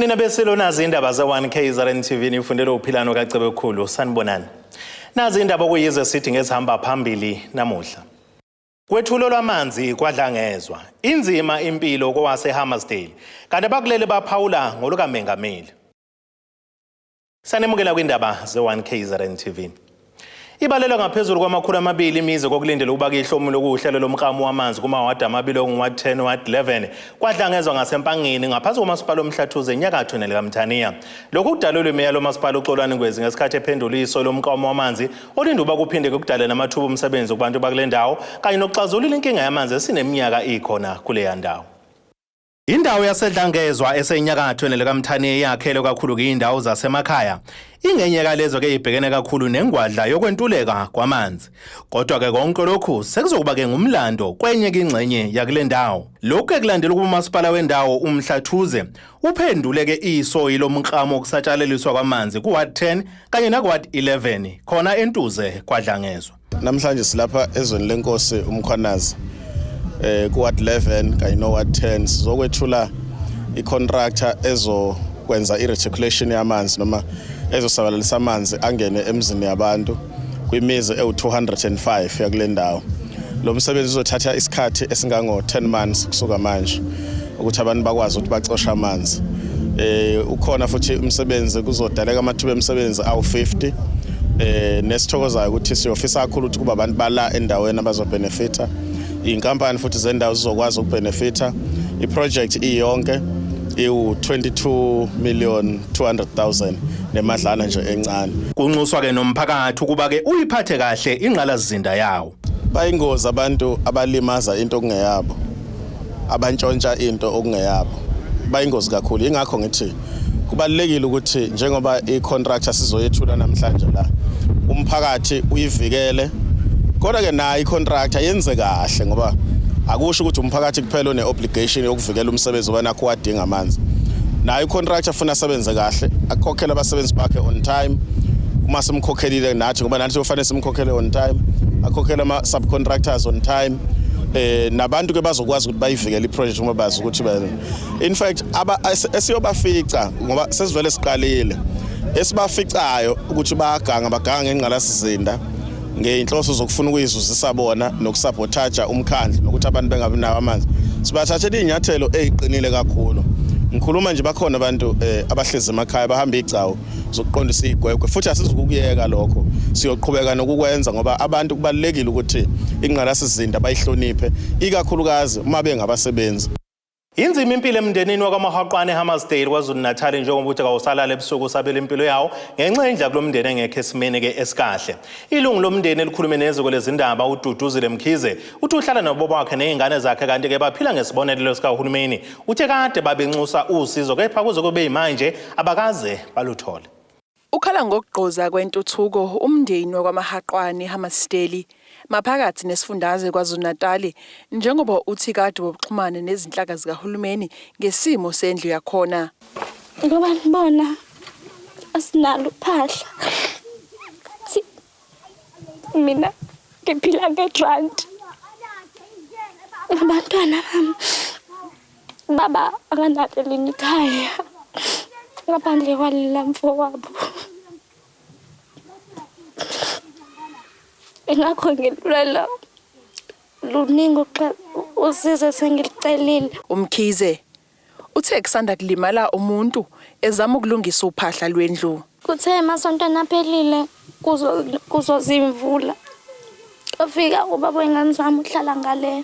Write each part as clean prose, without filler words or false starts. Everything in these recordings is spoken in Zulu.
Nina beselo nazi indaba ze1KZNTV nifundela uphilano kaCebekhulu sanibonani. Nazi indaba okuyize sithi ngezihamba phambili namuhla. Kwethulwe Olwamanzi Edlangezwa.Inzima Impilo KOWASEHAMMARSDALE kanti bakulele baphawula ngolukamengameli. Sanemukela kwindaba ze1KZNTV. Ibalelwa ngaphezulu kwama200 imizi kokulindela ukuba ihlomulo lokuhlelo lomklamo wamanzi kumawadi amabili onguwadi 10 wadi 11 kwadlangezwa ngasempangeni ngaphansi komasipala omhlathuze enyakatho nelikaMthaniya. Lokhu kudalelwe imeya lomasipala uXolani Ngwezi ngesikhathi ephenduliso lomklamo wamanzi olinda ukuba kuphinde kudale namathuba omsebenzi kubantu bakule ndawo kanye nokuxazulula inkinga yamanzi esineminyaka ikhona kule ndawo. Indawo yaseDlangezwa esenyakatho nelikaMthaniya yakhele kakhulu indawo zasemakhaya. Ingenyeka lezo ke ibhekene kakhulu nengwadla yokwentuleka kwamanzi. Kodwa ke konke lokhu sekuzokuba ke ngumlando kwenye ingxenye yakule ndawo. Lokhu kulandela ukuba umasipala wendawo umhlathuze uphendule ke isoyi lomklamo okusatshalaliswa kwamanzi kuwadi 10 kanye nakuwadi 11 khona entuze kwadlangezwa. Namhlanje silapha ezweni lenkosi umkhwanazi kuwadi 11 kanye nowadi 10 sizokwethula icontractor ezokwenza ireticulation yamanzi noma ezosabalalisa amanzi angene emzini yabantu kwimizi ewu205 yakule ndawo. Lo msebenzi uzothatha isikhathi esingango 10 months kusuka manje ukuthi abantu bakwazi ukuthi bacosha amanzi. Ukhona futhi umsebenzi kuzodaleka amathuba emsebenzi awu50 nesithokozayo ukuthi siyofisa kakhulu ukuthi kuba abantu bala endaweni abazobenefita. Inkampani futhi zendawo zizokwazi ukubenefita. Iproject iyonke iwu22,200,000 nemadlana nje encane. Kunxuswa ke nomphakathi ukuba ke uyiphathe kahle ingqalazizinda yawo. Bayingozi abantu abalimaza into okungeyabo, abantshontsha into okungeyabo. Bayingozi kakhulu. Ingakho ngithi kubalekile ukuthi njengoba icontractor sizoyethula namhlanje la umphakathi uyivikele. Kodwa ke nayo icontractor yenze kahle ngoba akusho ukuthi umphakathi kuphela one-obligation yokuvikela umsebenzi wena kuwadinga amanzi. Nayo icontractor ufuna asebenze kahle, akhokhele abasebenzi bakhe on time. Uma simkhokhelile nathi ngoba nathi kufanele simkhokhele on time, akhokhele ama-subcontractors on time. Nabantu ke bazokwazi ukuthi bayivikele iproject uma bazi ukuthi in fact esiyobafica ngoba sesivele siqalile esibaficayo ukuthi baganga ngengqalasizinda ngeinhloso zokufuna ukuyizuzisa bona nokusabotaja umkhandlu nokuthi abantu bengabi nawo amanzi. Sibathathela inyathelo eziqinile kakhulu. Ngikhuluma nje bakhona abantu abahlezi emakhaya bahamba igcawu zokuqondisa igwegwe futhi asizukuyeka lokho. Siyoqhubeka nokukwenza ngoba abantu kubalekile ukuthi ingqalasizinda bayihloniphe ikakhulukazi uma bengabasebenzi. Inzima impilo emndenini wakwaMahaqwane-Hammarsdale KwaZulu-Natal njengoba ukuthi kawusalala ebusuku sabela impilo yawo ngenxa yendlela kulomndeni engekho esimeni ke esikahle. Ilungu lomndeni elikhulume neziko lezindaba uDuduzile Mkhize uthi uhlala nobobo wakhe nezingane zakhe kanti ke baphila ngesibonelelo sikahulumeni. Uthe kade babenxusa usizo kepha kuze kube manje abakaze baluthole. Ukhala ngokugqoza kwentuthuko umndeni wakwaMahaqwane-Hammarsdale maphakathi nesifundazwe KwaZulu-Natal njengoba uthi kade bokuxhumana nezinhlaka zikahulumeni ngesimo sendlu yakhona. Ngoba ngibona asinalo uphahla. Mina ngiphila ngegrant. Abantwana baba akanalo ikhaya. Ngaphandle kwalila mfowabo. Engakho ngilulela luningi usize sengilicelile. Umkhize uthe kusanda kulimala umuntu ezama ukulungisa uphahla lwendlu. Kuthe emasontweni aphelile kuzozimvula. Ufika ubaba wengane zami uhlala ngale.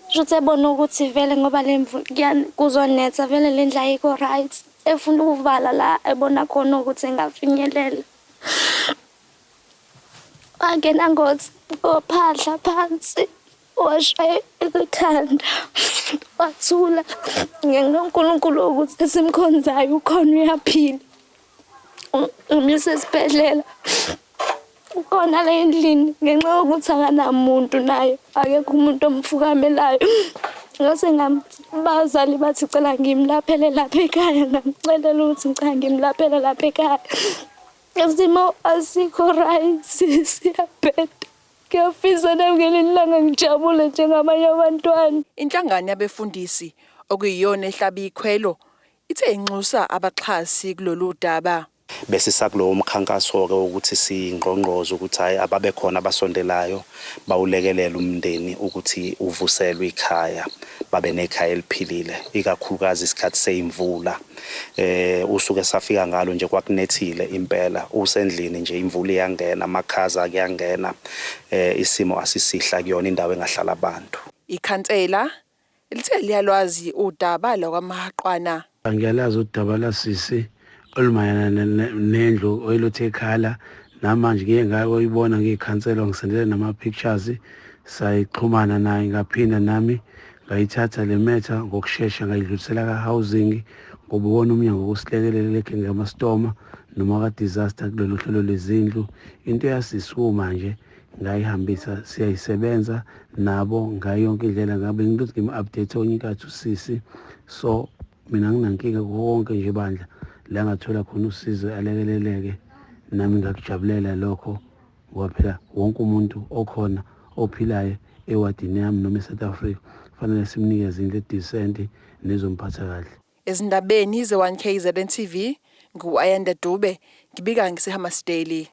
Shuthe ebona ukuthi vele ngoba lemvula kuzonetha vele lendla ayikho right. Efuna ukuvala la ebona khona ukuthi engafinyelela. Angena ngothi ophahla phansi washaya ekhanda wathula ngeNkulunkulu ukuthi simkhonzayo ukhona uyaphila. Umyise esibhedlela ukhona la endlini ngenxa yokuthi akanamuntu naye akekho umuntu omfukamelayo. Ngase ngabazali bathi cela ngimlaphele lapha ekhaya ngamcelela ukuthi ngicela ngimlaphele lapha ekhaya. Isimo asikho right siyabheda. Ngiyafisa ngelinye ilanga ngijabule njengabanye abantwana. Inhlangano yabefundisi okuyiyona ehlaba ikhwelo ithe inxusa abaxhasi kulolu daba. Bese sakulowo mkhankaso ke ukuthi singqongqoze ukuthi hayi ababe khona abasondelayo bawulekelela umndeni ukuthi uvuselwe ikhaya babe nekhaya eliphilile ikakhulukazi isikhathi seyimvula usuke safika ngalo nje kwakunethile impela usendlini nje imvula iyangena amakhaza kuyangena isimo asisihla kuyona indawo engahlala abantu. Ikhansela lithe liyalwazi udaba lokwamahaqwana. Ngiyalazi udaba lasisi olumayana nendlu oyilothe ekhala namanje ngeke ngayibona ngikhansela ngisendele nama pictures sayixhumana naye ngaphinda nami ngayithatha le matter ngokusheshsha ngayidlulisela ka housing ngoba ubona umnyango wokusilekelela lekhe ngamastoma noma ka disaster kulolu hlelo lezindlu into yasisiwo manje ngayihambisa siyayisebenza nabo ngayo yonke indlela ngabe ngithi ngim-update onyikathi usisi so mina nginankinga konke nje bandla la ngathola khona usizo alekeleleke nami ngakujabulela lokho ngoba phela wonke umuntu okhona ophilayo ewadini yami noma eSouth Africa fanele simnikeze into decent nezomphatha kahle. Ezindabeni ze1KZNTV ngu-Ayanda Dube ngibika ngiseHammarsdale.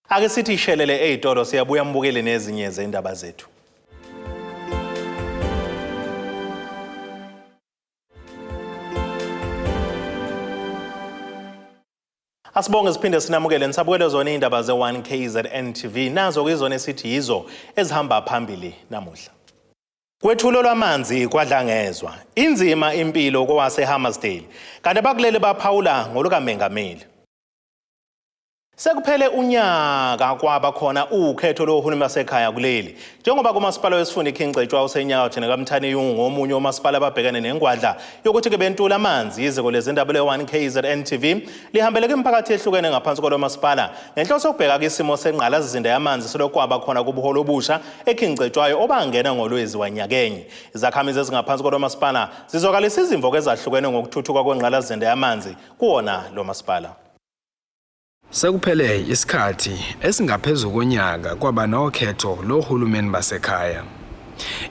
Ake sithi ishelele ezitolo siyabuya mbukele nezinye zendaba zethu. Asibonge siphinde sinamukele nisabukele zona indaba ze1KZNTV nazo kuyizona esithi yizo ezihamba phambili namuhla. Kwethulwe Olwamanzi Edlangezwa.Inzima Impilo KOWASEHAMMARSDALE kanti bakulele baphawula ngolukamengameli. Sekuphele unyaka kwaba khona ukhetho lohulumeni basekhaya kuleli njengoba kumasipala wesifunda iKingcetshwa usenyakatho nekamthani yungu ngomunye omasipala ababhekene nengwadla yokuthi ke bentula amanzi iziko lezindaba le1KZNTV lihambeleke imiphakathi ehlukene ngaphansi kwalomasipala ngenhloso yokubheka isimo senqgalazizinda yamanzi selokwaba khona kubuholo obusha eKingcetshwayo obangena ngolwezi wanyakenye. Izakhamizi ezingaphansi kwalomasipala zizokalisa izimvo ezahlukene ngokuthuthuka kwengqalazizinda yamanzi kuwona lo masipala. Sekuphele isikhathi esingaphezulu konyaka kwaba nokhetho lohulumeni basekhaya.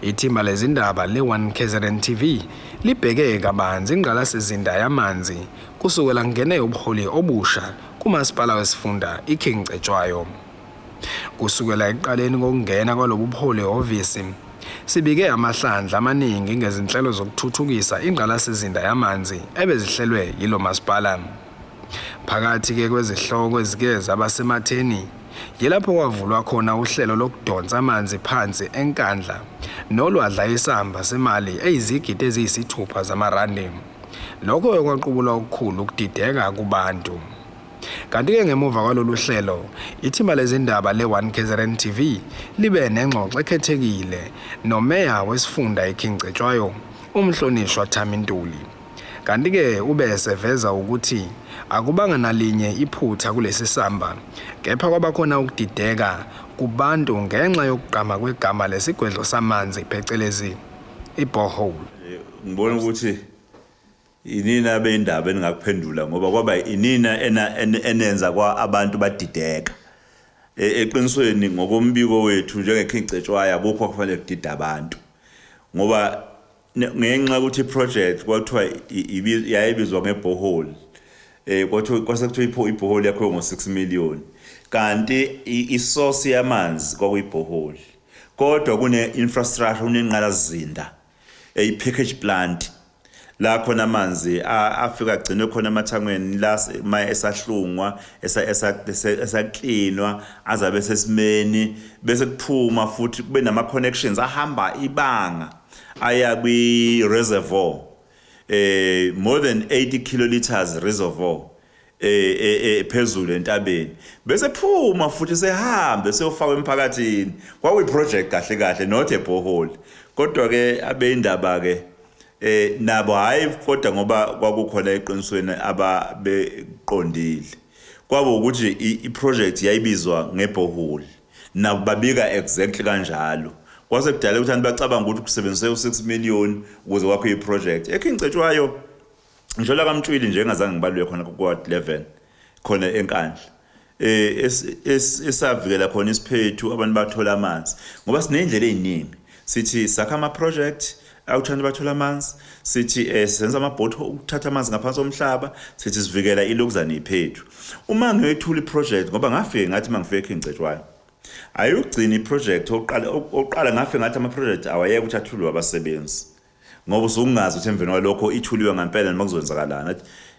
Ithimba lezindaba le1KZNTV libheke kabanzi ingqalasizinda yamanzi kusukela ngene ubuholi obusha kumasipala wesifunda iKingcetshwayo. Kusukela ekuqaleni kokungena kwalobu buholi ovisi sibike amahlandla amaningi ngezinhlelo zokuthuthukisa ingqalasizinda yamanzi ebezihlelwe yilo masipala. Phakathi ke kwezihloko ezike zabasematheni yilapho kwavulwa khona uhlelo lokudonsa amanzi phansi enkandla nolwadla isamba semali eyizigidi eziyisithupha zamarandi. Lokho kwaqubula okukhulu ukudideka kubantu. Kanti ke ngemuva kwalolu hlelo ithimba lezindaba le1KZNTV libe nengxoxo ekhethekile nomeya wesifunda iKingcetshwayo umhlonishwa Thamintuli. Kanti ke ube seveza ukuthi akubanga nalinye iphutha kulesi samba kepha kwabakhona ukudideka kubantu ngenxa yokuqhama kwegama lesigwedlo samanzi phecelezi iborehole. Ngibona ukuthi inina bendaba engakuphendula ngoba kwaba inina enenza kwa abantu badideka eqinisweni ngokombiko wethu njengeKingcetshwayo abukho kufanele kudida abantu ngoba ngenxa ukuthi iproject kwathiwa yayibizwa ngeborehole kwasekuthiwa iborehole yakho ngo6 million kanti isource yamanzi kwakuyiborehole kodwa kune infrastructure kunenqalazizinda package plant la khona amanzi afika agcinwe khona emathangweni la esahlungwa esaklinwa azabe sesimeni bese kuphuma futhi kube nama connections ahamba ibanga aya kwi reservoir more than 80 kiloliters reservoir phezulu entabeni bese phuma futhi sehambe seyofakwa emphakathini kwakuyi project kahle kahle not a borehole kodwa ke abendaba ke nabo hayi kodwa ngoba kwakukhona eqinisweni ababeqondile kwabo ukuthi iproject yayibizwa ngeborehole nabo babika exactly kanjalo kwase kudala ukuthi abantu bacabanga ukuthi kusebenzise u6 million ukuze kwakho iproject eKingcetshwayo ngishola kaMtshwili nje engazange ngibalule khona ku11 khona enkandla esavikela khona isiphethu abantu bathola amanzi ngoba sinendlela eziningi sithi sakha ama project awuthanda bathola amanzi sithi senza amabhotho ukuthatha amanzi ngaphansi komhlaba sithi sivikela ilokuzana iphethu uma ngiyethula iproject ngoba ngafike ngathi mangifike engcetshwayo ayugcina iproject oqala ngafike ngathi ama project awayeke ukuthi athulwe abasebenzi ngoba usungazi ukuthi emveni kwalokho ithuliwe ngempela noma kuzowenzakalana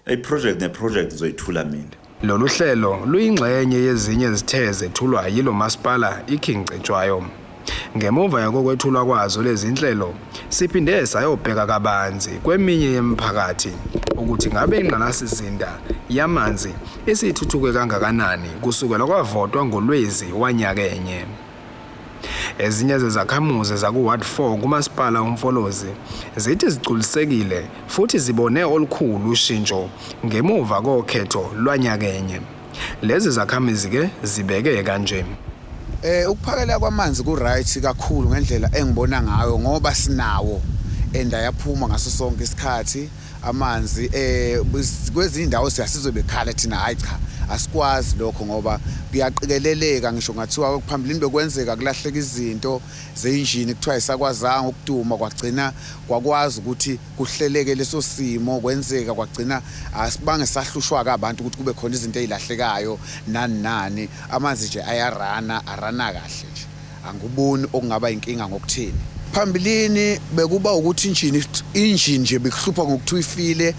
iproject neproject zoyithula mina. Lolu hlelo luyingxenye yezinye izithe zethulwa yilo masipala iKingcetshwayo. Ngemuva yakokwethulwa kwazo lezi zinhlelo siphinde sayobheka kabanzi kweminye yemiphakathi ukuthi ngabe ingqalasizinda yamanzi isithuthuke kangakanani kusukela kwavotwa ngoLwezi wanyakenye. Ezinye zezakhamuzi zakuWard 4 kumasipala uMfolozi zithi zigculisekile futhi zibone olukhulu ushintsho ngemuva kokhetho lwanyakenye. Lezi zakhamuzi ke zibeke kanje. Ukuphakela kwamanzi ku right kakhulu ngendlela engibona ngayo ngoba sinawo endayaphuma ngaso sonke isikhathi amanzi kwezindawo siyasizobekhala thina hayi cha asikwazi lokho ngoba kuyaqikeleleka ngisho ngathiwa phambili bekwenzeka kulahleka izinto zeinjini kuthiwa isakwazanga ukuduma kwagcina kwakwazi ukuthi kuhleleke leso simo kwenzeka kwagcina asibange sahlushwa kabantu ukuthi kube khona izinto ezilahlekayo nani amanzi nje arana kahle nje anguboni okungaba inkinga ngokuthini. Phambilini bekuba ukuthi injini nje bekuhlupha ngokuthu ifile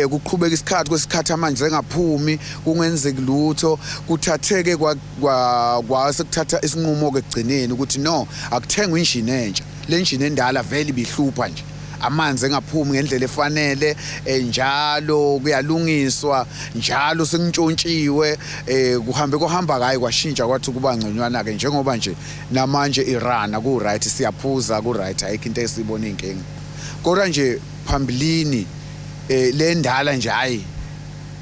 kuqhubeka isikhathi kwesikhathi amanzi engaphumi kungenzeki lutho kuthatheke kwase kuthatha isinqumo ke egcineni ukuthi no akuthengwe injini entsha le injini endala vele ibihlupha nje amanzi engaphumi ngendlela efanele njalo kuyalungiswa njalo sengintshontshiwe kuhamba kayi kwashintsha kwathi kuba ngconywana ke njengoba nje namanje irana ku right siyaphuza ku right ayikho into esibona inkinga kodwa nje phambilini le ndala nje hayi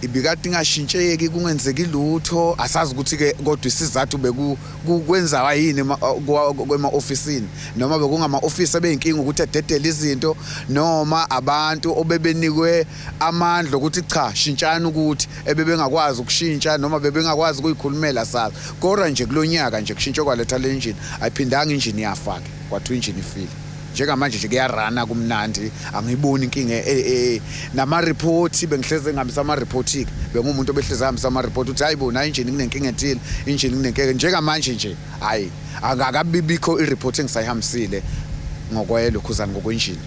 ibikade ingashintsheki kungenzeki lutho asazi ukuthi ke kodwa isizathu bekwenza yini kwema officeini noma bekungama office abeyinkinga ukuthi adedele izinto noma abantu obebenikwe amandla ukuthi cha shintshana ukuthi ebebengakwazi ukushintsha noma bebengakwazi ukuyikhulumela sazi kodwa nje kulonyaka nje kushintsho kwaletha le engine ayiphindanga engine yafaka kwathi engine ifile njengamanje nje kuyarana kumnandi angiyiboni inkinga nama report bengihleze ngihambisa ama report bengumuntu obehleze ngihambisa ama report uthi hayibona engine kunenkinga ethile engine kunenkinga njengamanje nje hayi akakabibikho i report engisayihambisile ngokwelo khuzana ngokwenjini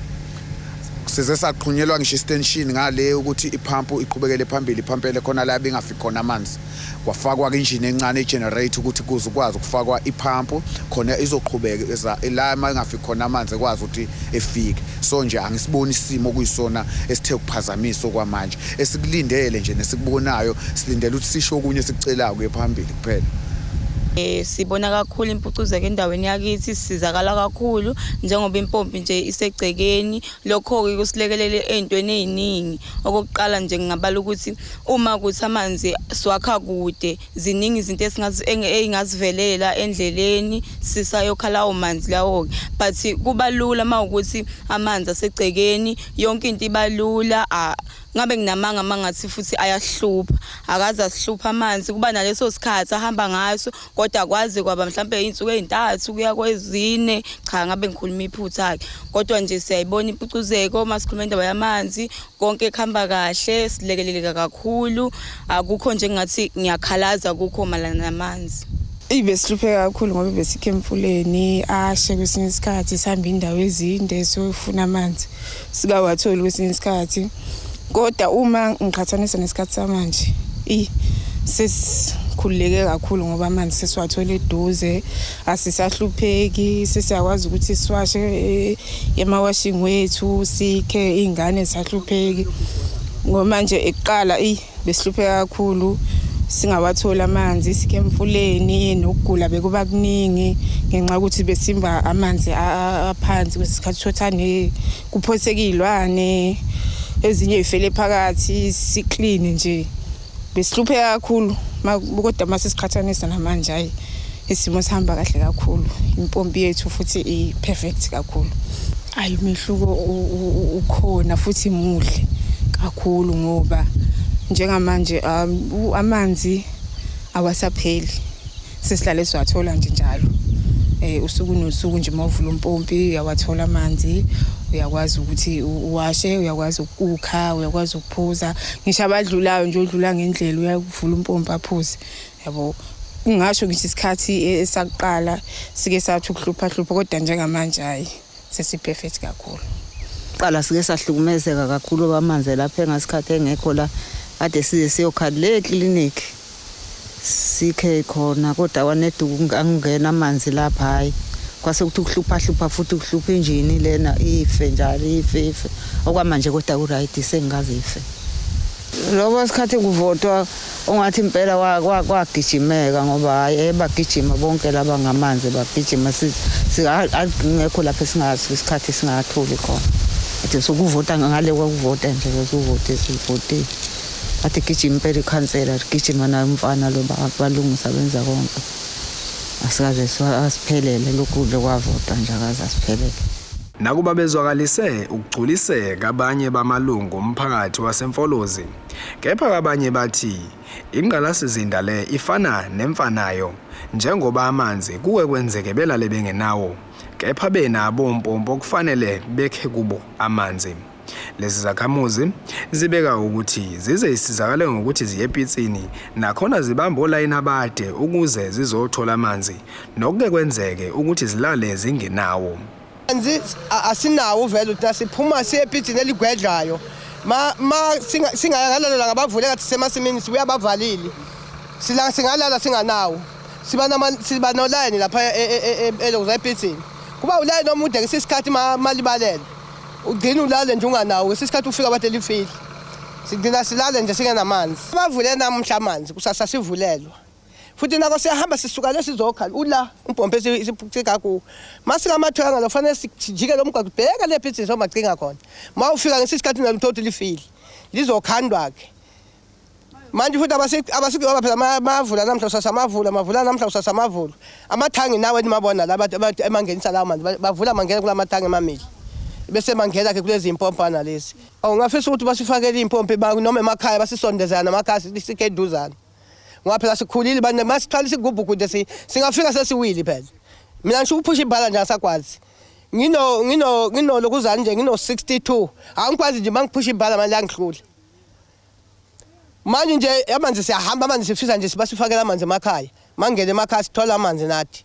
size saqhunyelwa ngisho extension ngale ukuthi iphampu iqhubekele phambili iphampele khona la bengafiki khona amanzi kwafakwa ke engine encane egenerate ukuthi kuze ukwazi ukufakwa iphampu khona izoqhubeka la mangafiki khona amanzi ekwazi ukuthi efike so nje angisiboni isimo kuyisona esithe ukuphazamisa kwamanje esikulindele nje nesikubonayo silindele ukuthi sisho okunye sikucelayo kuyephambili kuphela. Sibona kakhulu impucuzeko endaweni yakithi sizakala kakhulu njengoba impompi nje isegcekeni lokho ke kusilekelele ezintweni eziningi okokuqala nje ngingabala ukuthi uma kuthi amanzi siwakha kude ziningi izinto engazivelela endleleni sisayokhala amanzi lawo but kubalula mawukuthi amanzi asegcekeni yonke into ibalula ngabe nginamanga mangathi futhi ayahlupha akaze asihlupha amanzi kuba naleso sikhathi ahamba ngaso kodwa akwazi kwaba mhlambe izinsuku ezintathu kuya kwezine cha ngabe ngikhuluma iphutha akhe kodwa nje siyayibona impucuzeko masikhuluma indaba yamanzi konke khamba kahle silekeleleka kakhulu akukho nje ngathi ngiyakhalaza kukho malana namanzi. Ibesihlupheka kakhulu ngoba besikhe emfuleni ashe kwesinye isikhathi sihamba indawo ezinde sofuna amanzi sikawatholi kwesinye isikhathi kodwa uma ngiqhathanisa nesikhathi samanje sesikhululeke kakhulu ngoba amanzi sesiwathola eduze asisahlupheki sesiyakwazi ukuthi siwashe emawashing wethu sikhe ingane zisahlupheki ngoba manje eqala besihlupheka kakhulu singawathola amanzi sikhe emfuleni nokugula bekuba kuningi ngenxa ukuthi besimba amanzi aphansi kwesikhathi sothane kuphosekilwane ezinye ifele phakathi siclean nje besihlupheka kakhulu kodwa mase siqhathanisa namanje hayi isimo sihamba kahle kakhulu impompi yethu futhi iperfect kakhulu ayi umehluko ukhona futhi muhle kakhulu ngoba njengamanje amanzi awasapheli sesihlale siwathola nje njalo usuku nosuku nje mawuvula umpompi uyawathola amanzi uyakwazi ukuthi uwashe, uyakwazi ukukha, uyakwazi ukuphuza. Ngisho abadlulayo nje odlula ngendlela uyavula umpompi aphuze, yabo. Ungasho ngithi isikhathi esakuqala sike sathi ukuhlupha kodwa njengamanje hayi sesi-perfect kakhulu. Qala sike sahlukumezeka kakhulu kwamanzi lapha engasikhathi engekho la ade size siyokhala le clinic sikhe khona kodwa waneduku angena amanzi lapha hayi kwase kuthi ukuhlupha futhi ukuhlupha injini lena ife njalo ife okwamanje kodwa ku right sengazi ife. Lobo sikhathi kuvotwa ongathi impela kwagijimeka ngoba hayi bagijima bonke laba ngamanzi bagijima singekho lapha singazi isikhathi singatholi khona. Athi sokuvota ngale kwakuvota nje sokuvote sivote. Athi gijima impela ikhansela gijima na umfana lo balungisa benza konke. Asikaze asiphelele lokhu kwavota nje akaze asiphelele. Nakuba bezwakalise ukugculiseka abanye bamalungu omphakathi wasemfolozi, kepha abanye bathi ingqalasizinda le ifana nemfanayo njengoba amanzi kuwe kwenzeke belale bengenawo, kepha benabo umpompo okufanele bekhe kubo amanzi. Lezi zakhamuzi zibeka ukuthi zize isizakale ngokuthi ziye epitsini nakhona zibambe olayini abade ukuze zizothola amanzi nokuke kwenzeke ukuthi zilale zingenawo. Asinawo vele uthi siphuma siye epitsini eligwedlayo singakalala ngabavule kathi semasimini sibuya bavalile singalala singanawo siba nolayini lapha elokuza epitsini kuba ulayini omude ngesikhathi malibalele ugcina ulale nje unganawo ngesikhathi ufika bathe lifile sigcina silale nje singenamanzi bavule namhla amanzi kusasa sivulelwa futhi nako siyahamba sisuka lesizokhala ula umpompe sigagu masika amathanga lofanele sijike lo mgwaqo bheka le pitsini somacinga khona mawufika ngesikhathi naluthothi lifile lizokhandwa ke manje futhi abasike phela mavula namhla sasamavula mavula namhla sasamavula amathangi nawe nimabona labantu emangenisa la manzi bavula mangena kula mathangi emamili bese mangena ke kulezi impompana lezi awungafisa ukuthi basifakele impompe noma emakhaya basisondezana namakhasi sikeduzana ngoba phela sikhulile bane masithwala isigubhu kude singafika sesiwili phela mina ngisho ukuphusha ibhala nje asakwazi ngino lokuzana nje ngino 62 angikwazi nje mangiphusha ibhala manje angihlule manje nje amanzi siyahamba manje sifisa nje sibasifakela amanzi emakhaya mangene emakhaya sithola amanzi nathi.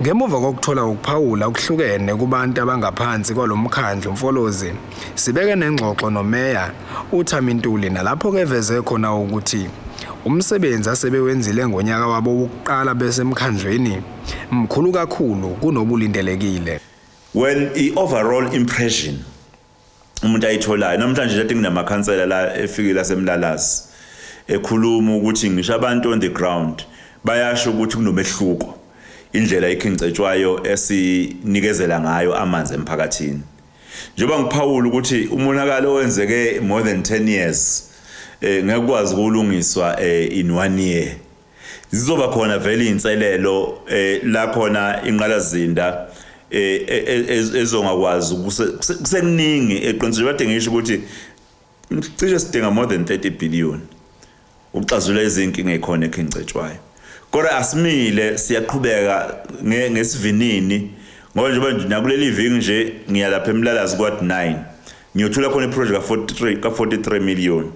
Ngemuva kokuthola ukuphawula okuhlukene kubantu abangaphansi kwalomkhandlu umfolozi sibeke nengxoxo nomeya uThamintuli nalapho keveze khona ukuthi umsebenzi asebewenzile ngonyaka wabo wokuqala besemkhandlweni mkhulu kakhulu kunobulindelekile. Well, i-overall impression umuntu ayitholayo namhlanje nje nginama-councillor la efikile asemlalazi ekhuluma ukuthi ngisho abantu on the ground bayasho ukuthi kunomehluko indlela ikhingcetshwayo esinikezela ngayo amanzi emphakathini. Njengoba ngiphawula ukuthi umonakalo owenzeke more than 10 years ngekwazi ukulungiswa in 1 year. Zizoba khona vele inselelo la khona inqalazinda ezongakwazi kusekuningi eqinisweni bade ngisho ukuthi cishe sidinga more than 30 billion ukuxazulula izinkinga ekhona ekhingcetshwayo. Kodwa asimile siyaqhubeka ngesivinini ngoba nje nakuleli viki nje ngiyalapha emlalazi kwa9 ngiyothula khona iproject ka43 million.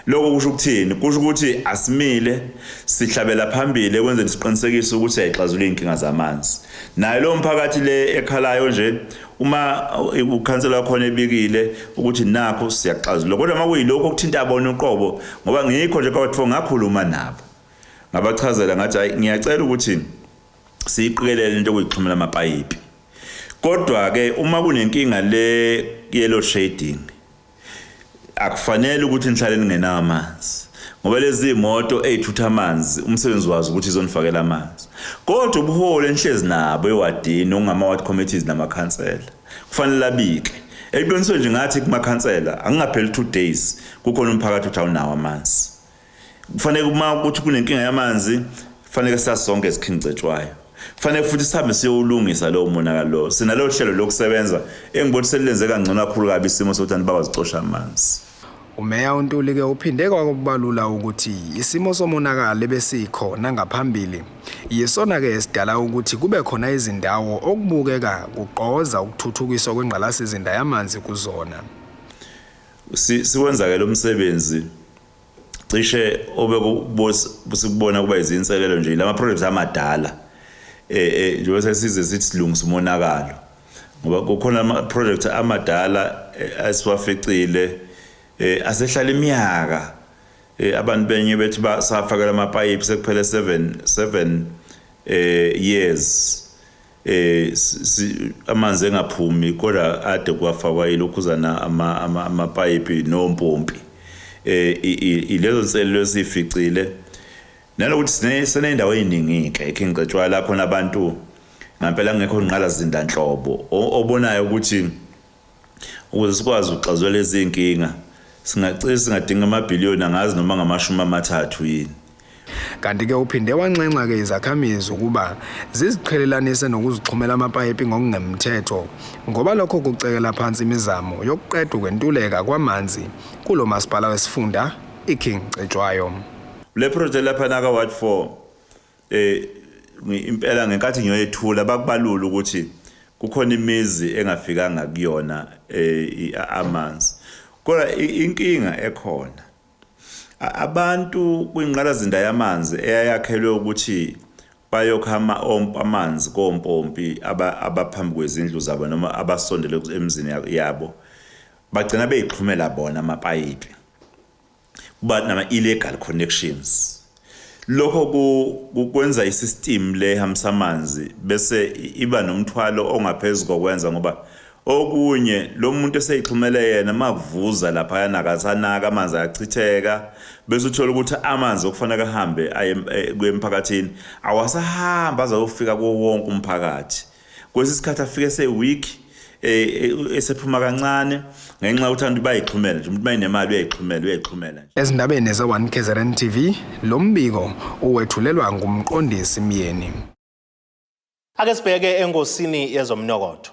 Lokho kusho ukuthini? Kusho ukuthi asimile sihlabela phambili ekwenzeni siqinisekise ukuthi ayixazulula inkinga zamanzi. Nayo lo mphakathi le ekhalayo nje uma ukhansela khona ebikile ukuthi nakho siyaxazulula. Kodwa makuyilokho okuthinta abona uqobo ngoba ngikho nje kwathiwa ngakhuluma nabo. Ngabachazela ngathi hayi ngiyacela ukuthi siyiqikelele into okuyixhumela amapayipi. Kodwa ke uma kunenkinga le yellow shading akufanele ukuthi nihlale ningenawo amanzi ngoba lezi imoto ezithutha amanzi umsebenzi wazo ukuthi izonifakela amanzi. Kodwa ubuholi enhlezi nabo ewadini ongama-ward committees namakhansela kufanele abike eqinisweni nje ngathi kumakhansela angingapheli 2 days kukhona umphakathi uthi awunawo amanzi. Kufanele uma ukuthi kunenkinga yamanzi kufanele sasonke esikhingcetshwayo. Kufanele futhi sihambe siyolungisa lo monakalo. Sinalo hlelo lokusebenza engibona selenze kangcono kakhulu kabi isimo sokuthi babazixosha amanzi. Umeya uNtuli ke uphinde kwakubalula ukuthi isimo somonakalo besikho nangaphambili Yisona ke esidala ukuthi kube khona izindawo okubukeka kuqoza ukuthuthukiswa kwengqalasizinda yamanzi kuzona. Siwenza ke lo msebenzi cishe obekubona kuba izinselelo nje lama projects amadala njengoba sesize sithi silungisa umonakalo ngoba kukhona ama projects amadala asiwaficile asehlala iminyaka abantu benye bethi basafakela ama pipe sekuphele 7 years amanzi engaphumi kodwa ade kwafakwa ilokhuzana ama pipe nompompi ilezo nselelo esificile nalokuthi sinendawo eziningi ke eKingcetshwa la khona abantu ngempela ngekho nqala zinda nhlobo obonayo ukuthi ukuze sikwazi ukuxazulula lezi inkinga singadinga amabhiliyoni angazi noma ngamashumi amathathu yini. Kanti ke uphinde wanxenxa ke izakhamizi ukuba ziziqhelelanise nokuzixhumela amapayipi ngokungemthetho ngoba lokho kucekela phansi imizamo yokuqedwa kwentuleka kwamanzi kulo masipala wesifunda iKingcetshwa. Le project lapha na ka Ward 4 impela ngenkathi ngiyoyethula bakubalula ukuthi kukhona imizi engafikanga kuyona amanzi. Kodwa inkinga ekhona abantu kwinqalazinda yamanzi eyakhelwe ukuthi bayokhama amanzi kompompi abaphambi kwezindlu zabo noma abasondele emzini yabo bagcina beyixhumela bona amapayipi kuba nama illegal connections. Lokho kukwenza isystem le hamsa amanzi bese iba nomthwalo ongaphezulu kokwenza ngoba okunye lo muntu eseyixhumele yena makuvuza lapha yana kasanaka amanzi ayachitheka bese uthola ukuthi amanzi okufanele ahambe kwemphakathini awasahamba azofika kuwo wonke umphakathi kwesisikhathi afike seweek esephuma kancane ngenxa uthanda bayixhumela nje umuntu bayinemali uyayixhumela. Ezindabeni ze1KZNTV lo mbiko uwethulelwa ngumqondisi Myeni. Ake sibheke enkosini yezomnokotho.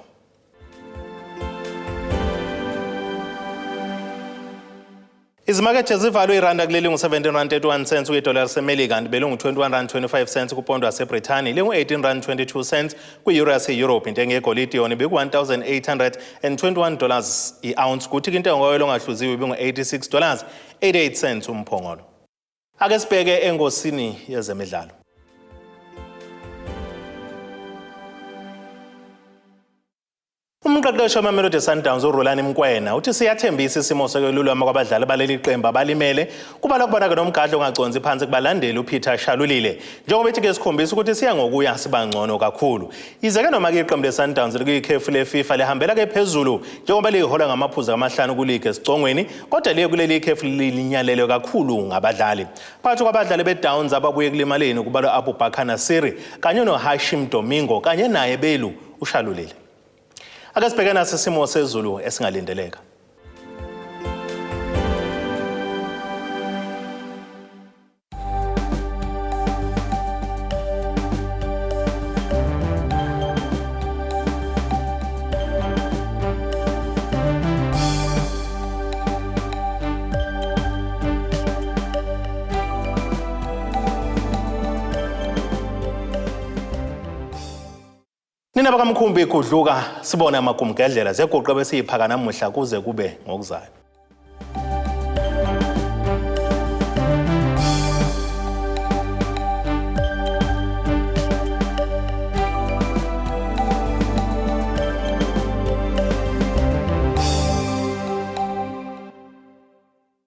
Izimakethe zivalwe iranda kuleli ngu17.31 kwi-dollar seMelika kanti belungu 21.25 kupondo waseBrithani lingu 18.22 kwi-euro yase-Europe. Intengo yegolide yona beku$1,821 i-ounce kuthi intengo yoyilo ongahluziwe bengu $86.88 umphongolo. Ake sibheke enkosini yezemidlalo. Umqeqeshi wamamelodi Sundowns uRolani Mkwena uthi siyathembisa isimo sokwelulwa kwabadlali baleli qembu abalimele kuba lokubonakala nomgadlo ongaconsi phansi kubalandeli uPeter Shalulile njengoba ethi ke sikhombisa ukuthi siya ngokuya sibangcono kakhulu. Izeke noma ke iqembu leSundowns likuyikhefu leFIFA lihambela ke phezulu njengoba lihola ngamaphuzu amahlanu kuligi esicongweni kodwa liye kuleli ikhefu lilinyalelwe kakhulu ngabadlali. Phakathi kwabadlali beDowns ababuye kulimaleni kubalwa Abubakar Nasiri kanye noHashim Domingo kanye naye Belu uShalulile. Ake sibheke naso isimo sezulu esingalindeleka. Nina bakamkhumbi kudluka sibona amagumgedlela zegoqo besiyiphaka namuhla kuze kube ngokuzayo.